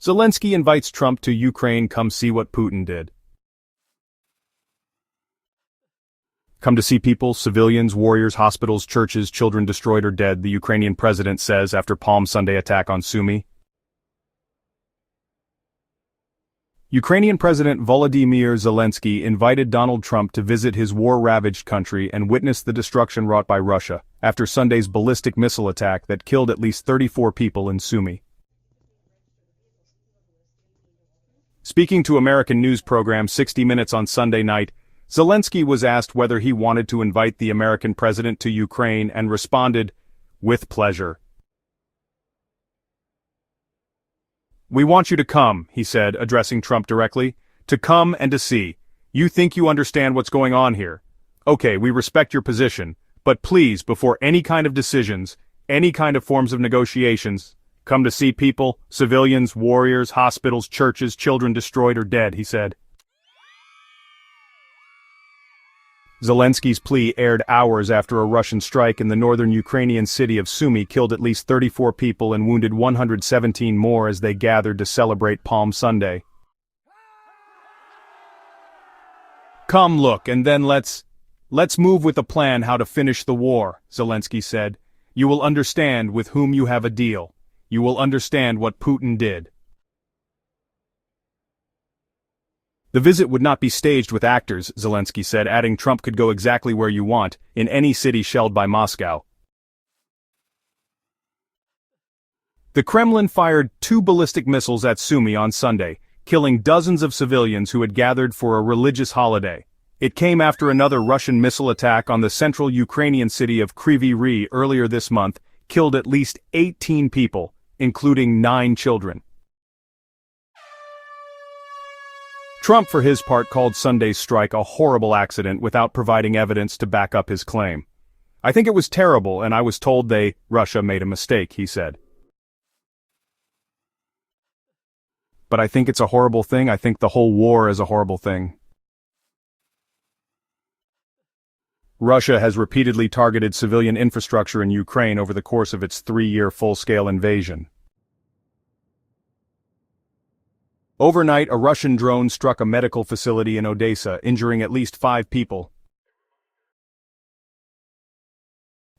Zelenskyy invites Trump to Ukraine. Come see what Putin did. Come to see people, civilians, warriors, hospitals, churches, children destroyed or dead, the Ukrainian president says after Palm Sunday attack on Sumy. Ukrainian President Volodymyr Zelenskyy invited Donald Trump to visit his war-ravaged country and witness the destruction wrought by Russia after Sunday's ballistic missile attack that killed at least 34 people in Sumy. Speaking to American news program 60 Minutes on Sunday night, Zelenskyy was asked whether he wanted to invite the American president to Ukraine and responded, "With pleasure." "We want you to come," he said, addressing Trump directly, "to come and to see. You think you understand what's going on here. Okay, we respect your position, but please, before any kind of decisions, any kind of forms of negotiations, come to see people, civilians, warriors, hospitals, churches, children destroyed or dead," he said. Zelenskyy's plea aired hours after a Russian strike in the northern Ukrainian city of Sumy killed at least 34 people and wounded 117 more as they gathered to celebrate Palm Sunday. "Come look, and then let's move with a plan how to finish the war," Zelenskyy said. "You will understand with whom you have a deal. You will understand what Putin did." The visit would not be staged with actors, Zelenskyy said, adding Trump could go exactly where you want, in any city shelled by Moscow. The Kremlin fired 2 ballistic missiles at Sumy on Sunday, killing dozens of civilians who had gathered for a religious holiday. It came after another Russian missile attack on the central Ukrainian city of Kryvyi Rih earlier this month killed at least 18 people, including 9 children. Trump, for his part, called Sunday's strike a horrible accident without providing evidence to back up his claim. "I think it was terrible, and I was told Russia made a mistake," he said. "But I think it's a horrible thing. I think the whole war is a horrible thing." Russia has repeatedly targeted civilian infrastructure in Ukraine over the course of its 3-year full-scale invasion. Overnight, a Russian drone struck a medical facility in Odessa, injuring at least 5 people.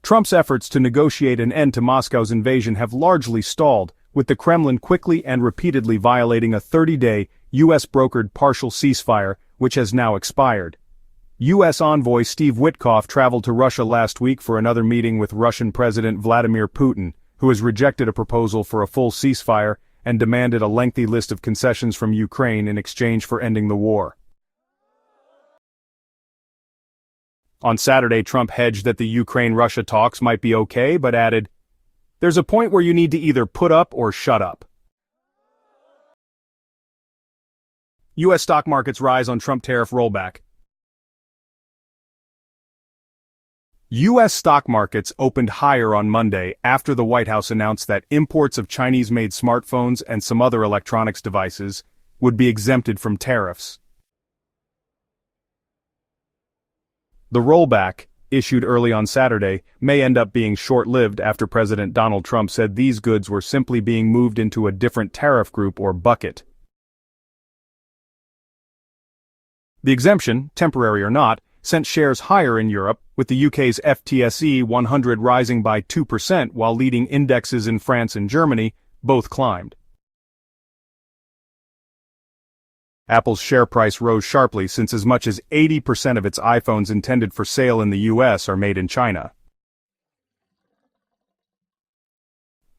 Trump's efforts to negotiate an end to Moscow's invasion have largely stalled, with the Kremlin quickly and repeatedly violating a 30-day, U.S.-brokered partial ceasefire, which has now expired. U.S. envoy Steve Witkoff traveled to Russia last week for another meeting with Russian President Vladimir Putin, who has rejected a proposal for a full ceasefire and demanded a lengthy list of concessions from Ukraine in exchange for ending the war. On Saturday, Trump hedged that the Ukraine-Russia talks might be okay, but added, "There's a point where you need to either put up or shut up." U.S. stock markets rise on Trump tariff rollback. U.S. stock markets opened higher on Monday after the White House announced that imports of Chinese-made smartphones and some other electronics devices would be exempted from tariffs. The rollback, issued early on Saturday, may end up being short-lived after President Donald Trump said these goods were simply being moved into a different tariff group or bucket. The exemption, temporary or not, sent shares higher in Europe, with the UK's FTSE 100 rising by 2% while leading indexes in France and Germany both climbed. Apple's share price rose sharply since as much as 80% of its iPhones intended for sale in the US are made in China.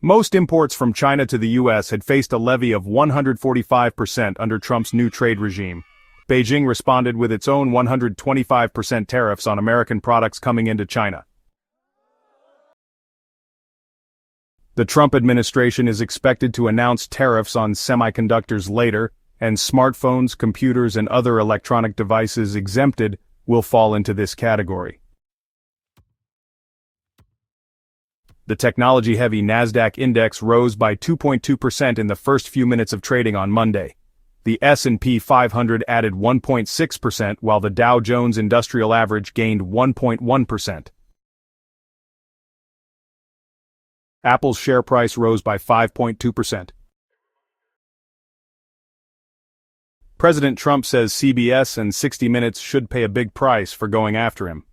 Most imports from China to the US had faced a levy of 145% under Trump's new trade regime. Beijing responded with its own 125% tariffs on American products coming into China. The Trump administration is expected to announce tariffs on semiconductors later, and smartphones, computers, and other electronic devices exempted will fall into this category. The technology-heavy Nasdaq Index rose by 2.2% in the first few minutes of trading on Monday. The S&P 500 added 1.6%, while the Dow Jones Industrial Average gained 1.1%. Apple's share price rose by 5.2%. President Trump says CBS and 60 Minutes should pay a big price for going after him.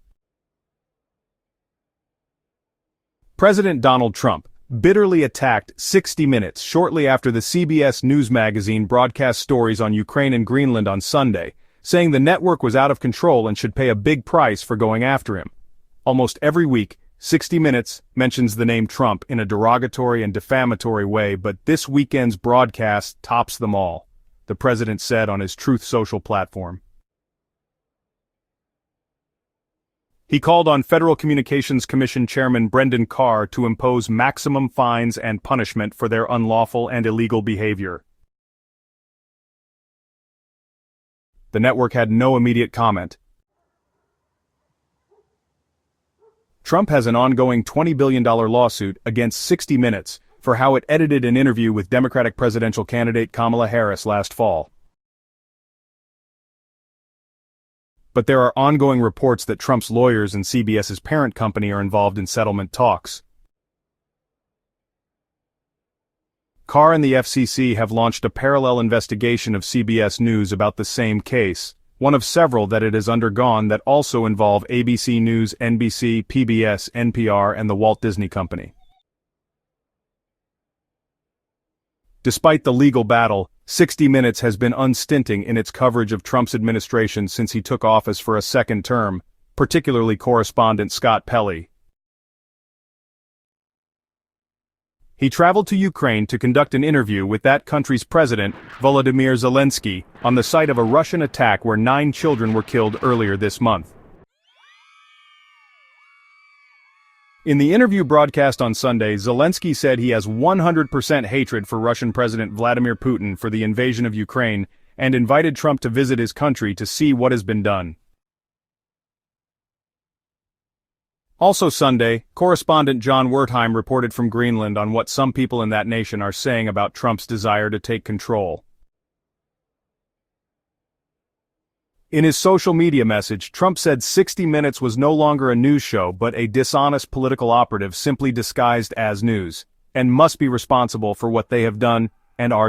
President Donald Trump bitterly attacked 60 Minutes shortly after the CBS News magazine broadcast stories on Ukraine and Greenland on Sunday, saying the network was out of control and should pay a big price for going after him. Almost every week, 60 Minutes mentions the name Trump in a derogatory and defamatory way, but this weekend's broadcast tops them all, the president said on his Truth Social platform. He called on Federal Communications Commission Chairman Brendan Carr to impose maximum fines and punishment for their unlawful and illegal behavior. The network had no immediate comment. Trump has an ongoing $20 billion lawsuit against 60 Minutes for how it edited an interview with Democratic presidential candidate Kamala Harris last fall. But there are ongoing reports that Trump's lawyers and CBS's parent company are involved in settlement talks. Carr and the FCC have launched a parallel investigation of CBS News about the same case, one of several that it has undergone that also involve ABC News, NBC, PBS, NPR, and the Walt Disney Company. Despite the legal battle, 60 Minutes has been unstinting in its coverage of Trump's administration since he took office for a second term, particularly correspondent Scott Pelley. He traveled to Ukraine to conduct an interview with that country's president, Volodymyr Zelenskyy, on the site of a Russian attack where 9 children were killed earlier this month. In the interview broadcast on Sunday, Zelenskyy said he has 100% hatred for Russian President Vladimir Putin for the invasion of Ukraine and invited Trump to visit his country to see what has been done. Also Sunday, correspondent John Wertheim reported from Greenland on what some people in that nation are saying about Trump's desire to take control. In his social media message, Trump said 60 Minutes was no longer a news show but a dishonest political operative simply disguised as news, and must be responsible for what they have done and are